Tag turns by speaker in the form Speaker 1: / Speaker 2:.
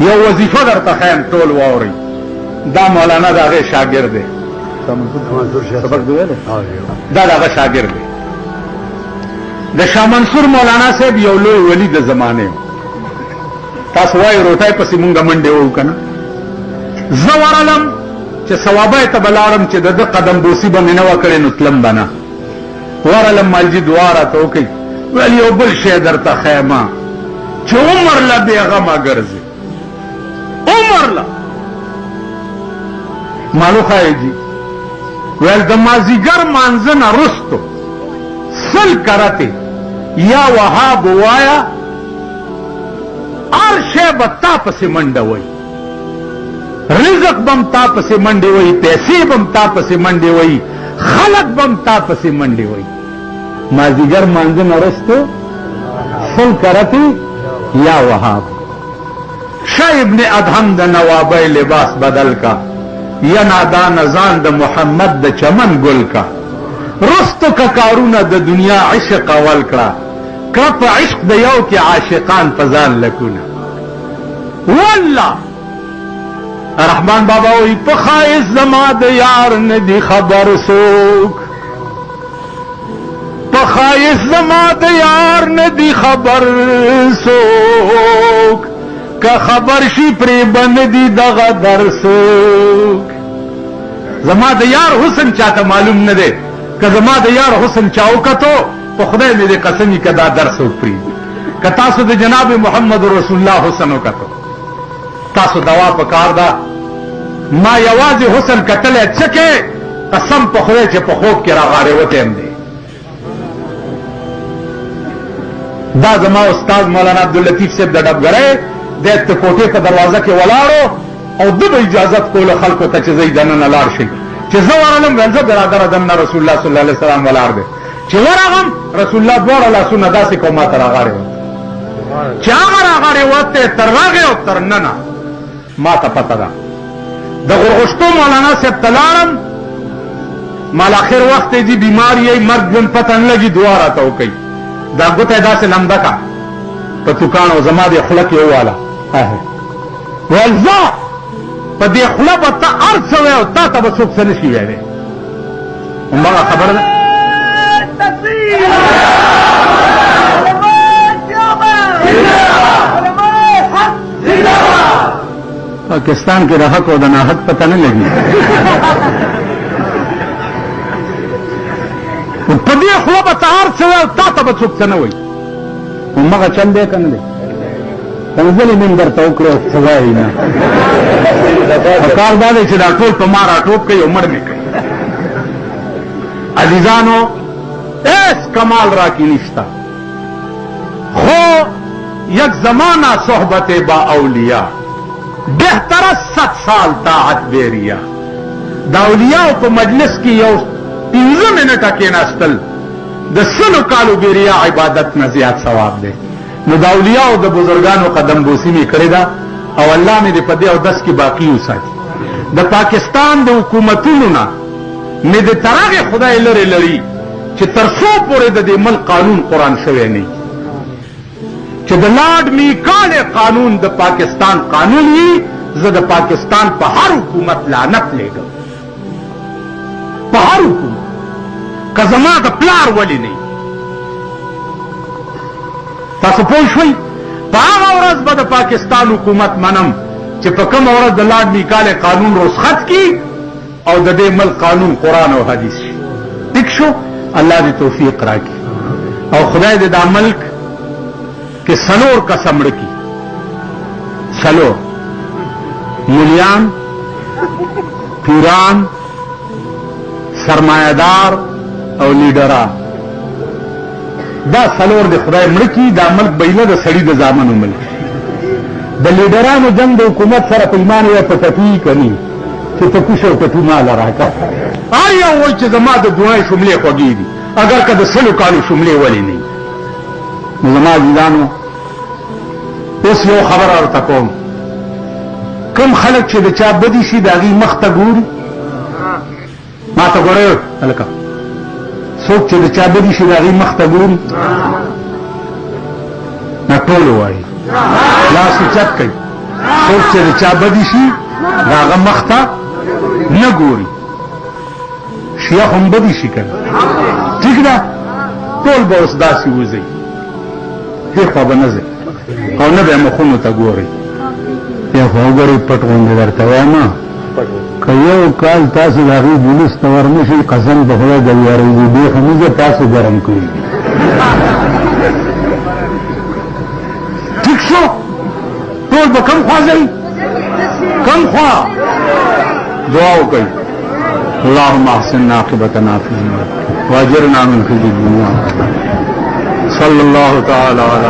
Speaker 1: یو وظیفه درته خیم ټول واورئ. دا مولانا د هغې شاګرد دی. سبق دی ویلی؟ دا د هغه شاګرد دی. د شاه منصور مولانا صاحب یو لوی ولی د زمانې و. تاسو وایي روټۍ پسې مونږ منډې وو که نه؟ زه ورغلم چې ثوابی ته به لاړم چې د ده قدم بوسي به مې نه وه کړې نو تلم به نه. ورغلم مالجي دعا راته وکړئ. ویل یو بل شی درته ښیمه چې عمر له بېغمه ګرځي. عمر له مالو ښایي جي. ویل د مازدیګر مانځه نه رستو 100 کرتې یا وهاب ووایه هر شی به تا پسې منډه وایي. رزق بم تا پسې منډې وایي، پیسې بم تا پسې منډې وایي، خلق بم تا پسې منډې وایي. مازدیګر مانځه نه رستو 100 کرتې یا وهاب. شاه ابن ادهم د نوابی لباس بدل کا، یا نادان ازان د محمد د چمن گل کا. رستو کا کارونه د دنیا عشق اول کړه، که په عشق د یو کې عاشقان پزان لکونه. والله رحمان بابا وی په خایس زما د یار ندی خبر سوک، په خایس زما د یار ندی خبر سوک، که خبر شي پرې بندي دغه درسوک. زما د یار حسن چاته معلوم نه دی، که زما د یار حسن چا وکتو په خدای مې دې قسمي که دا درس وپرېږدي. که تاسو د جناب محمد رسول الله حسن وکتو تاسو دوا په کار ده. ما یوازې حسن کتلی څه کې قسم په خدای چې په خوب کې راغاړېوتی یم دی. دا زما استاد مولانا عبداللطیف صاحب د ډبګرۍ د کوټې په دروازه کې ولاړو او ده به اجازت کوله خلکو ته چې زه دننه لاړ شئ. چې زه ورغلم ویل زه برادره دننه رسول الله صلی الله علیه وسلم ولاړ دی. چې ورغلم رسول الله دواړه لاسونه داسې کو ما ته راغاړېوت. چې هغه راغاړېوت دی تر هغې او تر ننه ما ته پته ده. د غرغشتو مولانا صاحب ته لاړم، مال اخر وخت یې دي بیمار یې مرګ ژوند پته نه لګي، دعا راته وکړئ. دا ګوته یې داسې لمده کا په توکاڼو زما دې خوله کې وواله. ویل زه په دې خوله به ته هر څه وایې او تا ته به څوک څه نه شي ویلی. هماغه خبره ده. پاکستان کې د حق او د ناحق پته نه لګي. په دې خوله به ته هر څه وایې او تا ته به څوک څه نه وایي. هماغه چل دی که نه دی؟ کنځلې مې درته وکړې او څه وایي نه. کار دا دی چې دا ټول په ما راټوپ کوي او مړ مې کوي. عزیزانو ایس کمال را کی نشتا، خو یک زمانہ صحبت با اولیاء بہتر 100 سال طاعت بیریا. دا اولیاء په مجلس کې یو 15 منټه کېناستل د 100 کالو بیریا عبادت نه زیات ثواب دی. نو دا اولیاء او د بزرګانو قدم بوسي مې کړې ده او الله مې دې په دې اودس کې باقي وساتي. د پاکستان د حکومتونو نه مې د تر هغې خدای لرې لري چې تر څو پورې د دې ملک قانون قرآن شوی نه وي، چې د لارډ میکالې قانون د پاکستان قانون وي. زه د پاکستان په هر حکومت لعنت لېږم، په هر حکومت، که زما د پلار ولې نه وي. تاسو پوه شوئ؟ په هغه ورځ به د پاکستان حکومت منم چې په کومه ورځ د لارډ میکالې قانون رخصت کړي او د دې ملک قانون قرآن او حدیث شي. ټیک شو؟ الله دې توفیق راکړي او خدای دې دا ملک کې څلور کسه مړه کړي. څلور مولیان، پیران، سرمایه‌دار او لیډران. دا څلور د خدای مړه کړي. دا ملک بینه د سړي د زامنو ملک. د لیډرانو جنګ د حکومت سره په ایمان یې په ټپي کوي چې ته کوش او ټپي مال راکړه. هر یو وایي چې زما د دعای شملې خوږې دي، اگر که د 100 کالو شملې ولې نه وي. نو زما عزیزانو اوس یو خبره ورته کوم. کوم خلک چې د چا بدي شي د هغې مخ ته ګوري، ما ته ګورئ هلکه، څوک چې د چا بدي شي د هغې مخ ته ګوري، نه ټول وایي لاس اوچت کوي څوک چې د چا بدي شي د هغه مخ ته نه ګوري. شیعه هم بدي شي که نه ټیک ده، ټول به اوس داسې وځئ، دې خوا به نه ځئ او نه به مخونو ته ګورئ. یو خو وګورئ پټ غوندې درته وایم، که یو کال تاسو د هغې پولیس ته ورنشئ قسم په خدای د ویاړېږي بیخه نه زه تاسو ګرم کړي. ټیک شو، ټول به کم خوا ځئ، کم خوا دعا وکئ. اللهم احسن عاقبتنا فی الامور واجرنا من خزي الدنيا. صلی الله تعالی علی